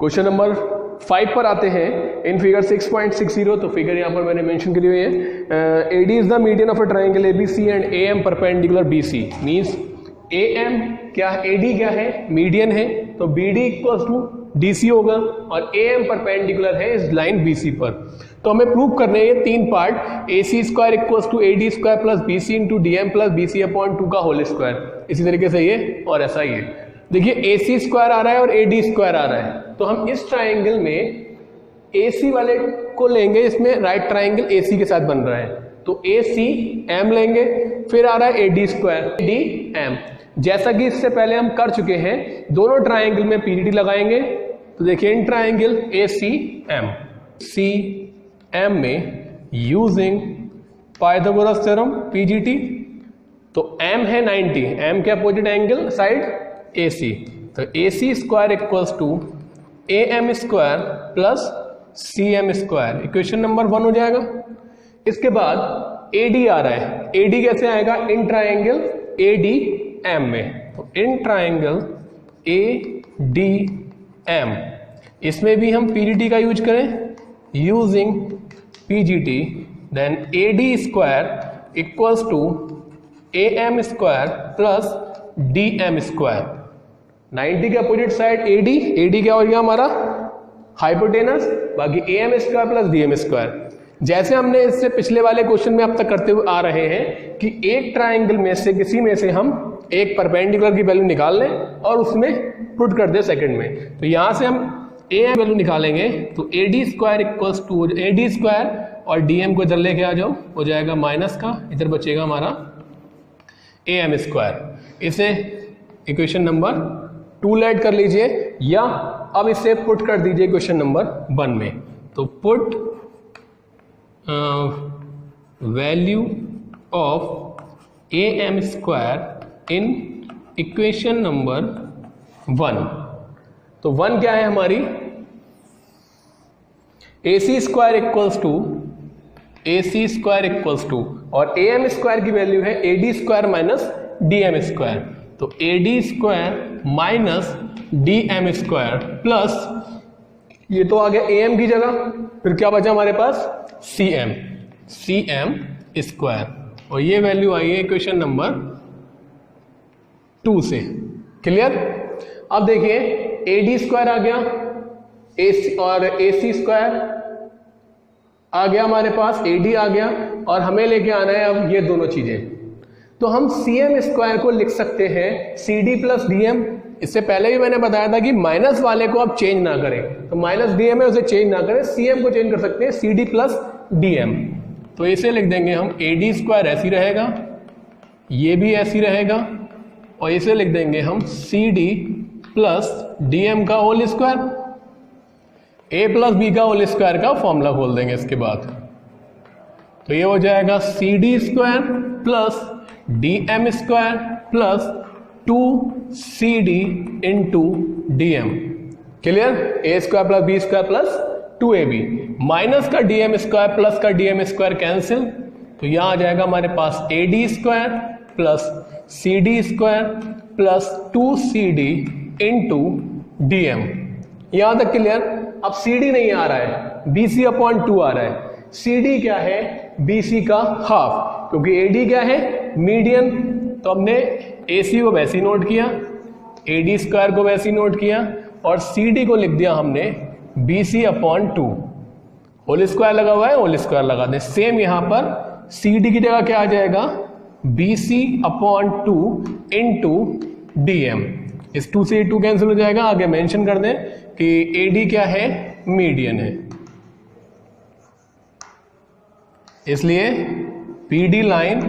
Question number 5 पर आते हैं। इन फिगर 6.60, तो फिगर यहाँ पर मैंने मेंशन करी हुई है। AD is the median of a triangle ABC and AM perpendicular BC। Means AM क्या है, AD क्या है, मीडियन है, तो BD इक्वल्स टू DC होगा और AM परपेंडिकुलर है इस लाइन BC पर। तो हमें प्रूव करने हैं ये 3 part, AC square equals to AD square plus BC into DM plus BC upon 2 का होल स्क्वायर। इसी तरीके से ये और ऐसा ही है। देखिए AC स्क्वायर आ रहा है और AD स्क्वायर आ रहा है, तो हम इस ट्राइंगल में AC वाले को लेंगे, इसमें राइट ट्राइंगल AC के साथ बन रहा है, तो AC M लेंगे, फिर आ रहा है AD स्क्वायर DM। जैसा कि इससे पहले हम कर चुके हैं, दोनों ट्राइंगल में PDT लगाएंगे। तो देखिए इन ट्राइंगल ACM CM में यूजिंग पाइथागोरस थ्योरम PGT, तो M है 90, M के अपोजिट एंगल साइड AC, तो AC square equals to AM square plus CM square. Equation number 1 हो जाएगा। इसके बाद AD आ रहा है, AD कैसे आएगा, इन ट्राइंगल ADM में, तो इन ट्राइंगल ADM इसमें भी हम PDT का यूज करें, using PGT, then AD square equals to AM square plus DM square. 90 के अपोजिट साइड AD क्या हो गया हमारा, हाइपोटेनस, बाकी AM square plus DM square. जैसे हमने इससे पिछले वाले क्वेश्चन में अब तक करते हुए आ रहे हैं कि एक ट्राइंगल में से किसी में से हम एक परपेंडिकुलर की वैल्यू निकाल लें और उसमें पुट कर दे सेकंड में। तो यहां से हम AM वैल्यू निकालेंगे, तो AD square equals to AD square और DM को इधर लेके आ जाओ, हो जाएगा माइनस का, इधर बचेगा हमारा AM स्क्वायर। इसे इक्वेशन नंबर 2 ऐड कर लीजिए, या अब इसे पुट कर दीजिए क्वेश्चन नंबर 1 में। तो put value of AM square in equation number 1। तो 1 क्या है हमारी, AC स्क्वायर इक्वल्स टू और AM स्क्वायर की वैल्यू है AD square minus DM square, तो AD square minus DM square plus ये तो आ गया AM की जगह, फिर क्या बचा हमारे पास CM स्क्वायर, और ये वैल्यू आई है इक्वेशन नंबर 2 से। क्लियर। अब देखिए AD स्क्वायर आ गया, AC और AC स्क्वायर आ गया हमारे पास, AD आ गया, और हमें लेके आना है अब ये दोनों चीजें। तो हम CM स्क्वायर को लिख सकते हैं CD प्लस DM। इससे पहले भी मैंने बताया था कि माइनस वाले को आप चेंज ना करें, तो माइनस DM है उसे चेंज ना करें, CM को चेंज कर सकते हैं CD प्लस DM। तो इसे लिख देंगे हम AD स्क्वायर ऐसी रहेगा, ये भी ऐसी रहेगा, और इसे लिख देंगे हम CD प्लस DM का whole square, A plus B का होल स्क्वायर का फॉर्मूला खोल देंगे इसके बाद। तो ये हो जाएगा CD square plus DM square plus 2CD into DM। Clear. A square plus B square plus 2AB, minus का DM स्क्वायर प्लस का DM स्क्वायर कैंसिल, तो यहां आ जाएगा हमारे पास AD square plus CD square plus 2CD into DM। यहां तक क्लियर। अब CD नहीं आ रहा है, BC अपॉन 2 आ रहा है। CD क्या है, BC का हाफ, क्योंकि AD क्या है, मीडियन, तो हमने AC को वैसे ही नोट किया, AD स्क्वायर को वैसे ही नोट किया, और CD को लिख दिया हमने BC अपॉन 2। होल स्क्वायर लगा हुआ है, होल स्क्वायर लगा दें। सेम यहां पर CD की जगह क्या आ जाएगा, BC अपॉन 2 इंटू DM। इस 2 से 2 कैंसिल हो जाएगा। आगे मेंशन कर दें कि AD क्या है, मीडियन है, इसलिए PD लाइन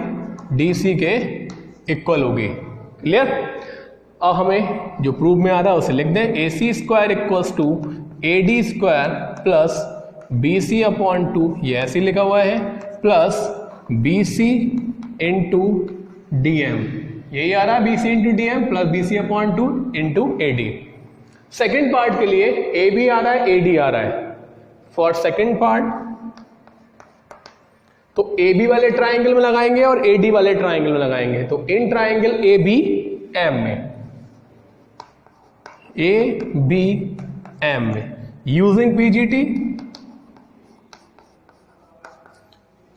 DC के इक्वल होगी। क्लियर। अब हमें जो प्रूफ में आ रहा है उसे लिख दें, AC square equals to AD square plus BC upon 2, ये ऐसे लिखा हुआ है, प्लस BC इंटू DM, यही आ रहा है BC into DM plus BC upon 2 into AD। Second part के लिए AB आ रहा है, AD आ रहा है। फॉर सेकेंड पार्ट तो AB वाले ट्राइंगल में लगाएंगे और AD वाले ट्राइंगल में लगाएंगे। तो इन ट्राइंगल ABM में, ABM एम यूजिंग पीजीटी।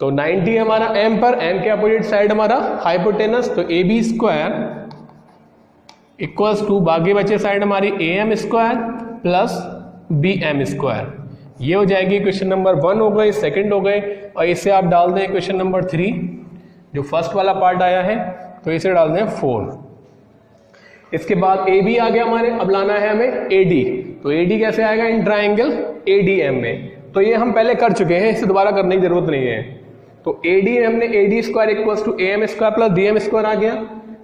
तो 90 हमारा एम पर, एम के अपोजिट साइड हमारा हाइपोटेनस, तो A B square equals to बाकी बचे साइड हमारी A M square plus B M square. ये हो जाएगी क्वेश्चन नंबर 1 हो गई, सेकंड हो गए, और इसे आप डाल दें क्वेश्चन नंबर 3 जो फर्स्ट वाला पार्ट आया है, तो इसे डाल दें 4। इसके बाद ए बी आ गया हमारे, अब लाना है हमें ए डी। तो ए डी कैसे आएगा in triangle A D M में, तो ये हम पहले कर चुके हैं, इसे दोबारा करने की जरूरत नहीं है। तो ए डी एम ने A D square equals to A M square plus D M square आ गया,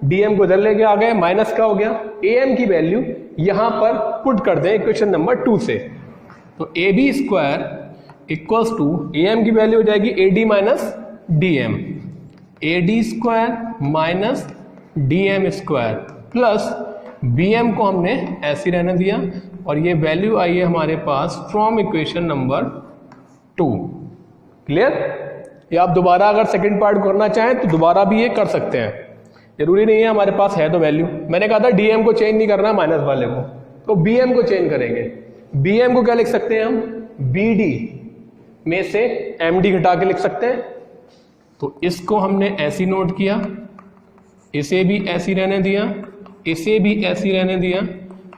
डी एम को इधर लेके आ गए, माइनस का हो गया, ए एम की वैल्यू यहां पर पुट कर दें इक्वेशन नंबर 2 से। तो A B square equals to A M की वैल्यू हो जाएगी A D minus D M, A D square minus D M square plus B M को हमने ऐसे रहने दिया, और ये वैल्यू आई है हमारे पास फ्रॉम इक्वेशन नंबर 2। क्लियर? या आप दोबारा अगर सेकंड पार्ट करना चाहें तो दोबारा भी ये कर सकते हैं, जरूरी नहीं है हमारे पास है तो वैल्यू। मैंने कहा था डीएम को चेंज नहीं करना माइनस वाले को, तो बीएम को चेंज करेंगे। बीएम को क्या लिख सकते हैं हम, बीडी में से एमडी घटा के लिख सकते हैं। तो इसको हमने ऐसी नोट किया, इसे भी ऐसी रहने दिया, इसे भी ऐसी रहने दिया,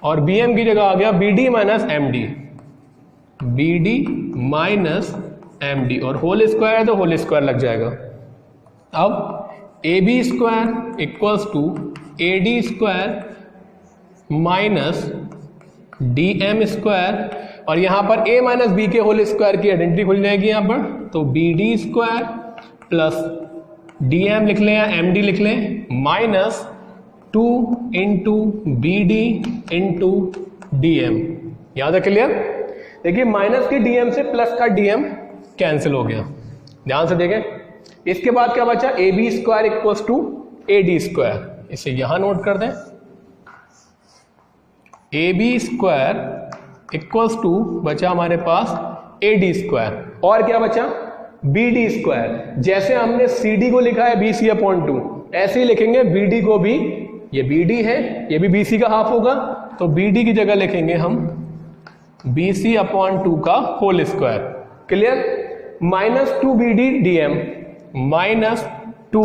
और बीएम की जगह आ गया BD minus MD, BD minus MD, और होल स्क्वायर है तो होल स्क्वायर लग जाएगा। अब A B square equals to A D square minus D M square, और यहां पर ए माइनस बी के होल स्क्वायर की आइडेंटिटी खुल जाएगी यहां पर, तो B D square plus D M लिख लें या एम डी लिख लें, minus 2 into B D into D M. याद है? क्लियर? देखिए माइनस के डीएम से प्लस का डीएम कैंसिल हो गया, ध्यान से देखें। इसके बाद क्या बचा, A B square equals to A D square, इसे यहां नोट कर दें, A B square equals to बचा हमारे पास ए डी स्क्वायर, और क्या बचा बी डी स्क्वायर। जैसे हमने सी डी को लिखा है बी सी अपॉन 2, ऐसे ही लिखेंगे बी डी को भी, ये बी डी है, ये भी बी सी का हाफ होगा, तो बी डी की जगह लिखेंगे हम बी सी अपॉन 2 का whole square. Clear? Minus 2 B D D M minus 2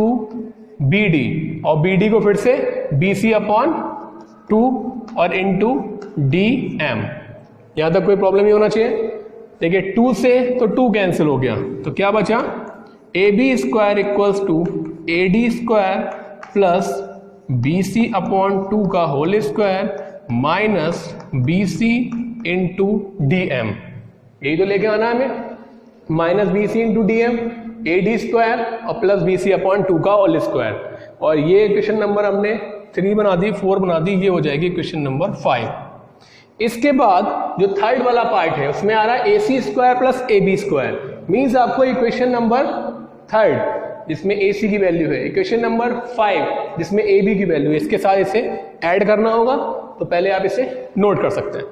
B D, और बी डी को फिर से बी सी अपॉन 2 और इंटू डी एम। यहां तक कोई प्रॉब्लम नहीं होना चाहिए। देखिए 2 से तो 2 कैंसिल हो गया, तो क्या बचा, A B square equals to A D square plus B C upon 2 का whole square minus B C into D M. यही तो लेके आना है हमें, minus B C into D M, A D square और प्लस बी सी अपॉन 2 का whole square. और ये क्वेश्चन नंबर हमने 3 बना दी, 4 बना दी, ये हो जाएगी क्वेश्चन नंबर 5। इसके बाद जो थर्ड वाला पार्ट है उसमें आ रहा है A C square plus A B square, means आपको इक्वेशन नंबर 3 जिसमें ए सी की वैल्यू है, इक्वेशन नंबर 5 जिसमें ए बी की वैल्यू है, इसके साथ इसे ऐड करना होगा। तो पहले आप इसे नोट कर सकते हैं।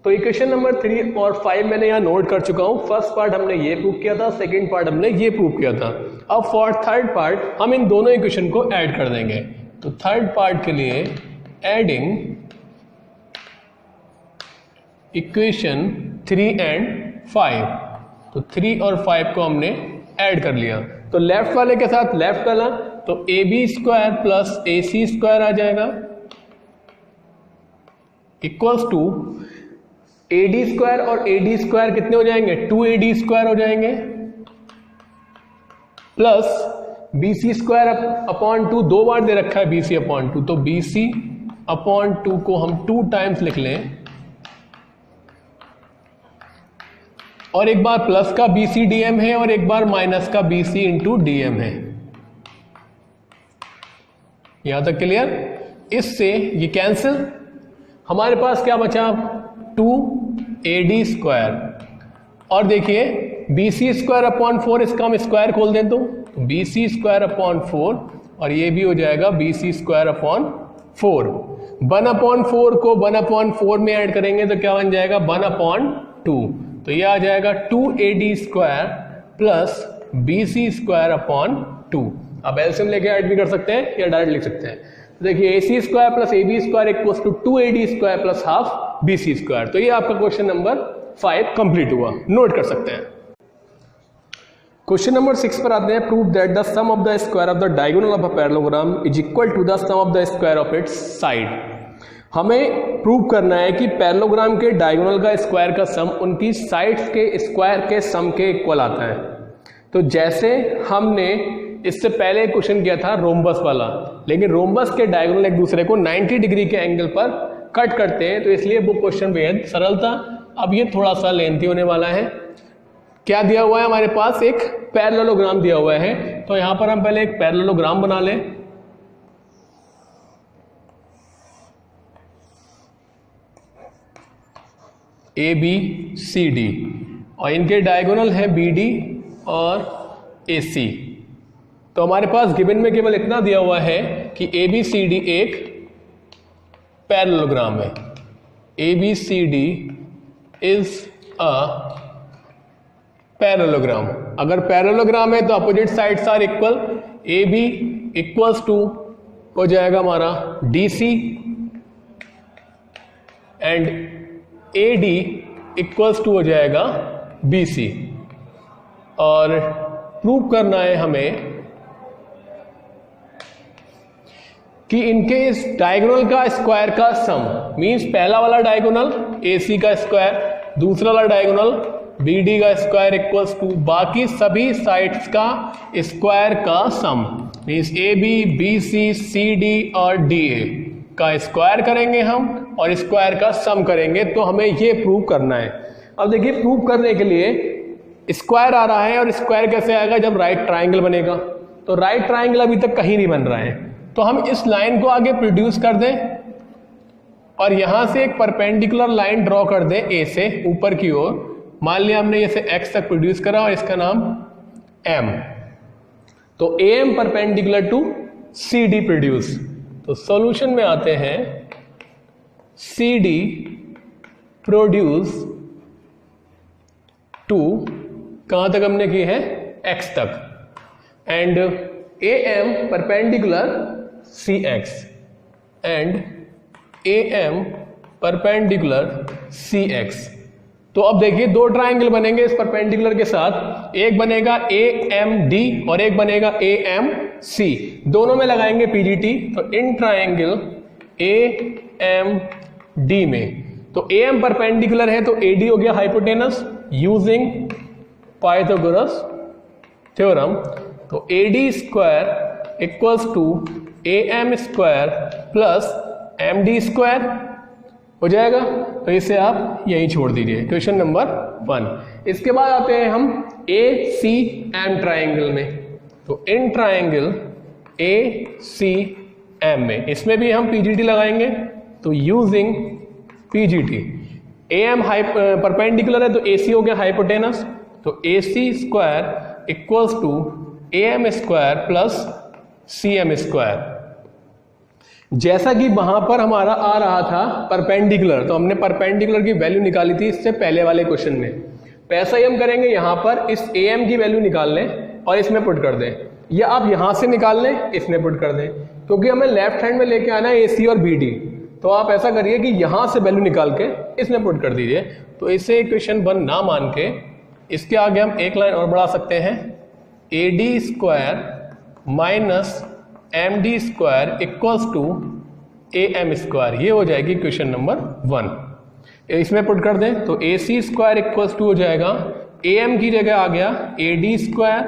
तो इक्वेशन नंबर 3 और 5 मैंने यहाँ नोट कर चुका हूँ। फर्स्ट पार्ट हमने ये प्रूव किया था, सेकंड पार्ट हमने ये प्रूव किया था। अब फॉर थर्ड पार्ट हम इन दोनों इक्वेशन को ऐड कर देंगे। तो थर्ड पार्ट के लिए एडिंग इक्वेशन 3 एंड 5, तो 3 और 5 को हमने ऐड कर लिया। तो लेफ्ट वाले के साथ लेफ्ट वाला, तो A B square plus A C square आ जाएगा equals to A D square और ए डी स्क्वायर कितने हो जाएंगे, 2 ए डी स्क्वायर हो जाएंगे, plus B C square upon 2 2 बार दे रखा है बी सी अपॉन 2, तो बी सी अपॉन 2 को हम 2 टाइम्स लिख लें, और एक बार प्लस का बी सी डी एम है और एक बार माइनस का B C into D M है। यहां तक क्लियर? इससे ये कैंसिल, हमारे पास क्या बचा, 2 ए डी स्क्वायर, और देखिए बी सी स्क्वायर अपॉन 4, इसका हम स्क्वायर खोल दें तो बी सी स्क्वायर अपॉन 4, और ये भी हो जाएगा B C square upon 4। 1 upon 4 को 1 अपॉन 4 में ऐड करेंगे तो क्या बन जाएगा, 1 अपॉन 2, तो ये आ जाएगा 2 A D square plus B C square upon 2। अब एलसीएम लेके ऐड भी कर सकते हैं या डायरेक्ट लिख सकते हैं। देखिए A C square plus A B square equals to 2AD square plus half BC square. तो ये आपका क्वेश्चन नंबर 5 कंप्लीट हुआ, नोट कर सकते हैं। क्वेश्चन नंबर 6 पर आते हैं। Prove that the sum of the square of the diagonal of a parallelogram is equal to the sum of the square of its side. हमें प्रूव करना है कि पैरेललोग्राम के डायगोनल का स्क्वायर का सम उनकी साइड्स के स्क्वायर के सम के इक्वल आता है। तो जैसे हमने इससे पहले क्वेश्चन किया था रोम्बस वाला, लेकिन रोम्बस के डायगोनल एक दूसरे को 90 डिग्री के एंगल पर कट करते हैं, तो इसलिए वो क्वेश्चन बेहद सरल था। अब ये थोड़ा सा लेंथी होने वाला है। क्या दिया हुआ है हमारे पास? एक पैरेललोग्राम दिया हुआ है। तो यहां पर हम पहले एक पैरेललोग्राम बना लें। ABCD और इनके डायगोनल है BD और AC। तो हमारे पास गिवन में केवल इतना दिया हुआ है कि ABCD एक पैरेललोग्राम है। ABCD is a parallelogram. अगर पैरेललोग्राम है तो opposite sides are equal. AB equals to हो जाएगा हमारा DC and AD equals to हो जाएगा BC। और प्रूव करना है हमें कि इनके इस डायगोनल का स्क्वायर का सम, मींस पहला वाला डायगोनल AC का स्क्वायर, दूसरा वाला डायगोनल BD का स्क्वायर इक्वल्स टू बाकी सभी साइड्स का स्क्वायर का सम, मींस AB, BC, CD और DA का स्क्वायर करेंगे हम और स्क्वायर का सम करेंगे। तो हमें ये प्रूव करना है। अब देखिए, प्रूव करने के लिए स्क्वायर आ रहा है और स्क्वायर कैसे आएगा? जब राइट ट्राइंगल बनेगा। तो राइट ट्राइंगल अभी तक कहीं नहीं बन रहा है, तो हम इस लाइन को आगे प्रोड्यूस कर दें और यहां से एक परपेंडिकुलर लाइन ड्रॉ कर दें A से ऊपर की ओर। मान लिया हमने इसे X तक प्रोड्यूस करा और इसका नाम M। तो AM perpendicular to CD produce. तो सॉल्यूशन में आते हैं CD प्रोड्यूस टू, कहां तक हमने की है? X तक, and AM perpendicular CX and AM perpendicular CX। तो अब देखिए, दो ट्राइंगल बनेंगे इस परपेंडिकुलर के साथ। एक बनेगा AMD और एक बनेगा AMC। दोनों में लगाएंगे PGT। तो इन ट्राइंगल AMD में तो AM परपेंडिकुलर है तो AD हो गया हाइपोटेनस यूजिंग पाइथागोरस थ्योरम। तो AD square equals to AM square plus MD square हो जाएगा। तो इसे आप यहीं छोड़ दीजिए, क्वेश्चन नंबर 1। इसके बाद आते हैं हम ACM ट्राइंगल में। तो इन ट्राइंगल ACM में इसमें भी हम PGT लगाएंगे। तो यूजिंग PGT, AM परपेंडिकुलर है तो AC हो गया हाइपोटेनस। तो AC square equals to AM square plus CM square. जैसा कि वहां पर हमारा आ रहा था परपेंडिकुलर, तो हमने परपेंडिकुलर की वैल्यू निकाली थी इससे पहले वाले क्वेश्चन में। तो ऐसा ही हम करेंगे, यहां पर इस AM की वैल्यू निकाल लें और इसमें पुट कर दें, या आप यहां से निकाल लें इसमें पुट कर दें, क्योंकि हमें लेफ्ट हैंड में लेके आना है AC और BD। तो आप ऐसा करिए कि यहां से वैल्यू निकाल के इसमें पुट कर दीजिए। तो इसे इक्वेशन 1 ना मान के इसके आगे हम एक लाइन और बढ़ा सकते हैं, AD square minus MD square equals to AM square. ये हो जाएगी क्वेश्चन नंबर 1। इसमें पुट कर दें तो AC स्क्वायर इक्वल्स टू हो जाएगा, AM की जगह आ गया AD स्क्वायर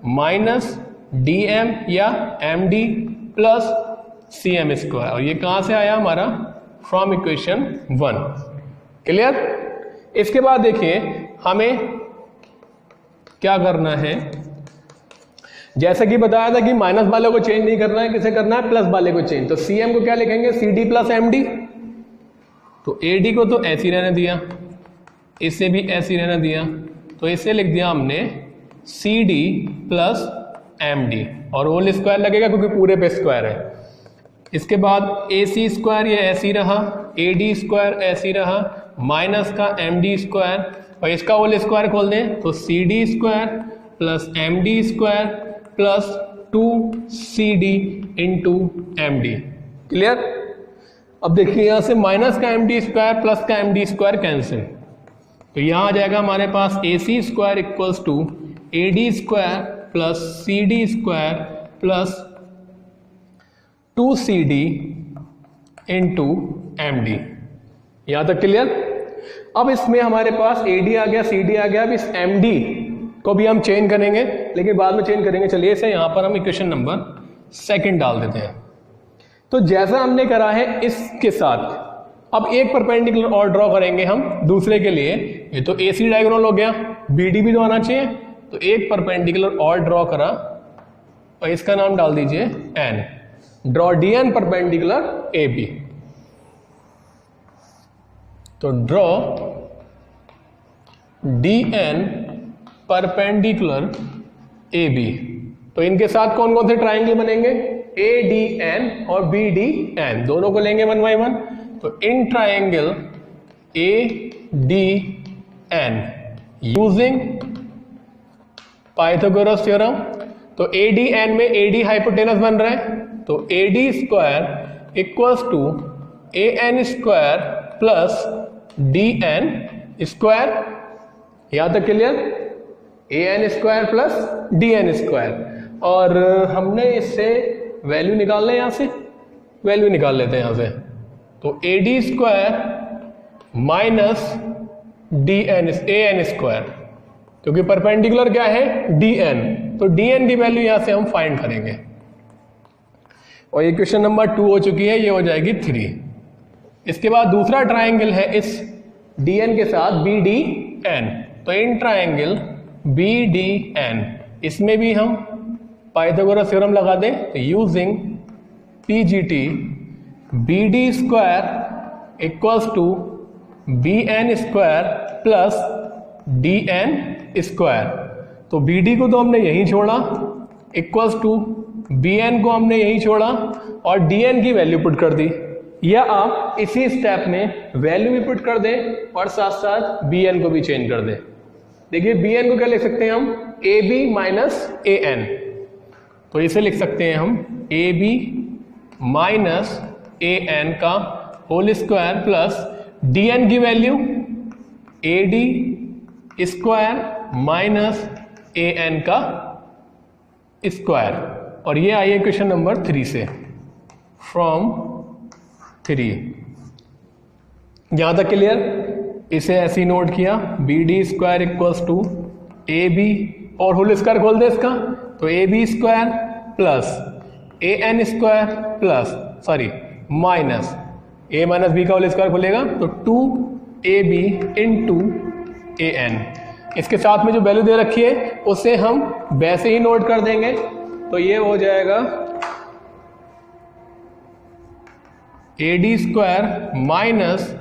माइनस DM या MD प्लस CM स्क्वायर। और ये कहां से आया हमारा? From equation 1। क्लियर? इसके बाद देखिए हमें क्या करना है। जैसा कि बताया था कि माइनस वाले को चेंज नहीं करना है, किसे करना है? प्लस वाले को चेंज। तो CM को क्या लिखेंगे? CD plus MD। तो AD को तो ऐसे ही रहने दिया, इसे भी ऐसे ही रहने दिया, तो इसे लिख दिया हमने CD प्लस MD और होल स्क्वायर लगेगा क्योंकि पूरे पे स्क्वायर है। इसके बाद AC स्क्वायर ये ऐसे ही रहा, AD स्क्वायर ऐसे ही रहा, माइनस का MD स्क्वायर और इसका होल स्क्वायर खोल दें तो CD square plus MD square plus 2CD into MD। Clear. अब देखिए यहाँ से माइनस का md स्क्वायर प्लस का md स्क्वायर कैंसिल, तो यहाँ आ जाएगा हमारे पास AC square equals to AD square plus CD square plus 2CD into MD। यहाँ तक क्लियर। अब इसमें हमारे पास AD आ गया, CD आ गया। अब इस MD को भी हम चेंज करेंगे, लेकिन बाद में चेंज करेंगे। चलिए इसे यहाँ पर हम इक्वेशन नंबर 2 डाल देते हैं। तो जैसा हमने करा है इसके साथ, अब एक परपेंडिकुलर और ड्रॉ करेंगे हम दूसरे के लिए। ये तो AC डायगोनल हो गया, BD भी तो आना चाहिए, तो एक परपेंडिकुलर और ड्रॉ करा और इसका नाम डाल दीजिए N। Draw DN perpendicular AB। तो ड्रॉ DN परपेंडिकुलर AB। तो इनके साथ कौन कौन से ट्राइंगल बनेंगे? ADN और BDN, दोनों को लेंगे 1 by 1। तो in triangle ADN using Pythagoras theorem, तो ADN में AD हाइपोटेनस बन रहा है, तो AD square equals to AN square plus DN square. यहां तक clear? AN square plus DN square. और हमने इससे वैल्यू निकालना है, यहां से वैल्यू निकाल लेते हैं यहां से। तो AD square minus AN square, क्योंकि परपेंडिकुलर क्या है? DN, तो DN की वैल्यू यहां से हम फाइंड करेंगे। और ये क्वेश्चन नंबर 2 हो चुकी है, ये हो जाएगी 3। इसके बाद दूसरा ट्राइंगल है इस DN के साथ BDN, तो इन ट्राइंगल BDN, इसमें भी हम पाइथागोरस थ्योरम लगा दें। तो using PGT BD square equals to BN square plus DN square. तो BD को तो हमने यहीं छोड़ा, इक्वल्स टू BN को हमने यहीं छोड़ा और DN की वैल्यू पुट कर दी। या आप इसी स्टेप में वैल्यू भी पुट कर दें और साथ साथ BN को भी चेंज कर दें। देखिए BN को क्या लिख सकते हैं हम? AB minus AN। तो इसे लिख सकते हैं हम AB माइनस AN का होल स्क्वायर प्लस DN की value AD square minus AN का स्क्वायर। और ये आई है क्वेश्चन नंबर 3 से, फ्रॉम 3। यहां तक क्लियर? इसे ऐसे ही नोट किया, BD square equals to AB और होल स्क्वायर खोल दे इसका, तो AB square plus AN square plus minus A minus B का होल स्क्वायर खोलेगा तो 2AB इंटू AN। इसके साथ में जो वैल्यू दे रखी है उसे हम वैसे ही नोट कर देंगे। तो ये हो जाएगा AD square minus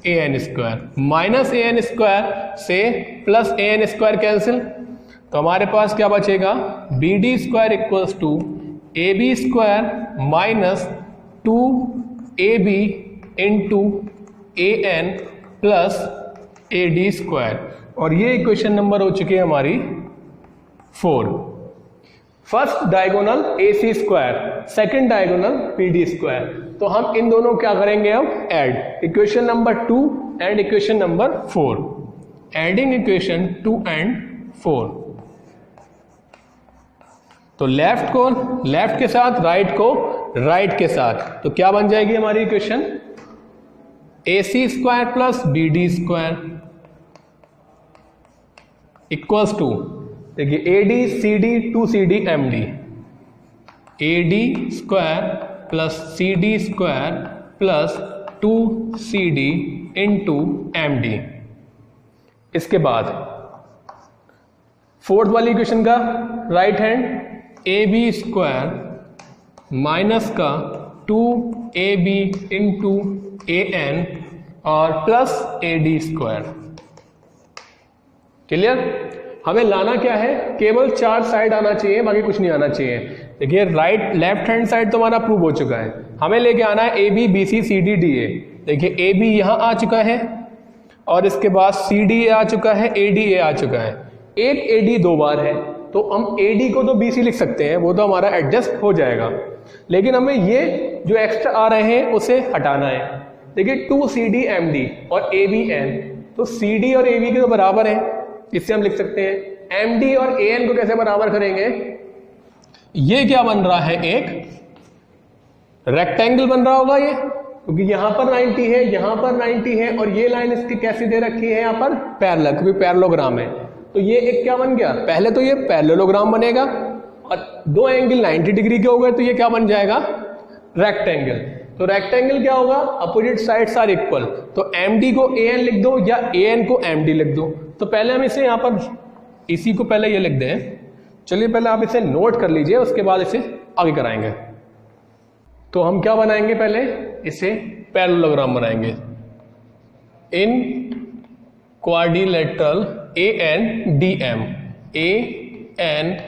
AN square, minus AN square से प्लस AN स्क्वायर कैंसिल, तो हमारे पास क्या बचेगा? BD square equals to AB square minus 2AB into AN plus AD square. और ये इक्वेशन नंबर हो चुकी है हमारी 4। First diagonal AC square, second diagonal BD square. तो हम इन दोनों क्या करेंगे अब? Add equation number 2 and equation number 4। Adding equation 2 and 4। तो लेफ्ट को लेफ्ट के साथ, राइट को राइट के साथ, तो क्या बन जाएगी हमारी equation? AC square plus BD square equals to, देखिए AD CD 2CD MD, AD square plus CD square plus 2CD into MD। इसके बाद फोर्थ वाली इक्वेशन का right hand AB square minus का 2AB इंटू AN और plus AD square. Clear? हमें लाना क्या है? केवल 4 साइड आना चाहिए, बाकी कुछ नहीं आना चाहिए। देखिए राइट लेफ्ट हैंड साइड तो हमारा प्रूव हो चुका है, हमें लेके आना है AB BC CD DA। देखिए AB यहां आ चुका है और इसके बाद CDA आ चुका है, ADA आ चुका है। एक AD 2 बार है, तो हम AD को तो BC लिख सकते हैं, वो तो हमारा एडजस्ट हो जाएगा। लेकिन हमें ये जो एक्स्ट्रा आ रहे हैं उसे हटाना है। देखिए 2CDMD और ABN, तो CD और AB के तो बराबर है, इससे हम लिख सकते हैं। MD और AN को कैसे बराबर करेंगे? ये क्या बन रहा है, एक रेक्टेंगल बन रहा होगा ये, क्योंकि यहां पर 90 है, यहां पर 90 है, और ये लाइन इसकी कैसी दे रखी है यहाँ पर, पैरेलल, क्योंकि पैरेललोग्राम है। तो ये एक क्या बन गया, पहले तो ये पैरेललोग्राम बनेगा, और दो एंगल 90 डिग्री के हो गए तो ये क्या बन जाएगा, रेक्टेंगल। तो रेक्टेंगल क्या होगा, अपोजिट साइड्स आर इक्वल, तो MD को AN लिख दो या AN को MD लिख दो। तो पहले हम इसे यहाँ पर, इसी को पहले ये लिख दें। चलिए पहले आप इसे नोट कर लीजिए, उसके बाद इसे आगे कराएंगे। तो हम क्या बनाएंगे, पहले इसे पैरेललोग्राम बनाएंगे। इन quadrilateral ANDM, ANDM,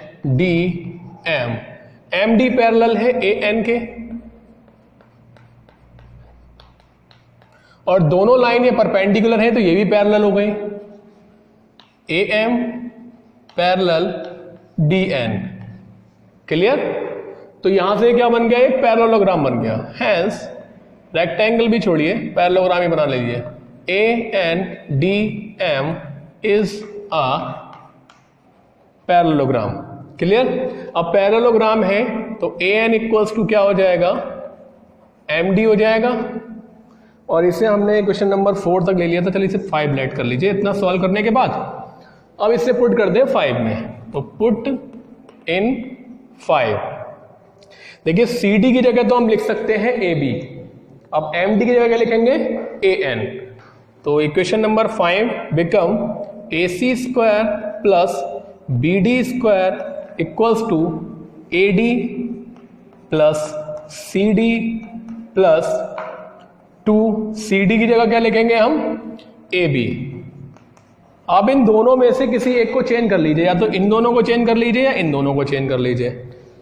MD parallel है AN के, और दोनों लाइन ये परपेंडिकुलर है तो ये भी पैरेलल हो गई। AM parallel DN, clear. तो यहां से क्या बन गया, एक पैरेललोग्राम बन गया। हेंस रेक्टेंगल भी छोड़िए, पैरेललोग्राम ही बना लीजिए। ANDM is a parallelogram, clear. अब पैरेललोग्राम है तो AN इक्वल्स टू क्या हो जाएगा, MD हो जाएगा। और इसे हमने क्वेश्चन नंबर 4 तक ले लिया था, चलिए इसे 5 लेट कर लीजिए। इतना सॉल्व करने के बाद अब इसे पुट कर दे 5 में, तो पुट इन 5। देखिए CD की जगह तो हम लिख सकते हैं AB, अब MD की जगह क्या लिखेंगे, AN। तो equation number 5 become AC square plus BD square equals to AD plus CD plus 2CD की जगह क्या लिखेंगे हम, AB। अब इन दोनों में से किसी एक को चेंज कर लीजिए, या तो इन दोनों को चेंज कर लीजिए या इन दोनों को चेंज कर लीजिए,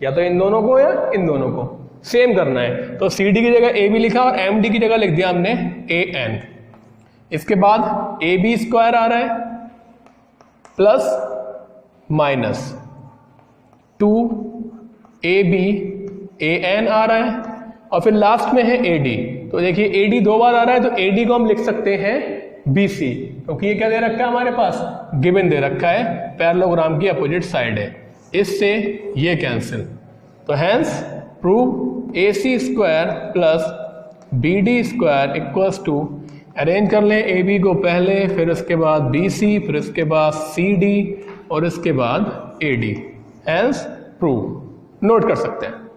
या तो इन दोनों को या इन दोनों को, सेम करना है। तो CD की जगह AB लिखा और MD की जगह लिख दिया हमने AN। इसके बाद AB स्क्वायर आ रहा है प्लस माइनस 2AB AN आ रहा है, और फिर लास्ट में है AD। तो देखिए AD 2 बार आ रहा है, तो AD को हम लिख सकते हैं BC, क्योंकि ये क्या दे रखा है हमारे पास, गिवन दे रखा है, पैरेललोग्राम की अपोजिट साइड है, इससे ये कैंसिल। तो hence prove AC square plus BD square equals to, arrange कर लें AB को पहले, फिर उसके बाद BC, फिर उसके बाद CD और इसके बाद AD। हेंस प्रूव, नोट कर सकते हैं।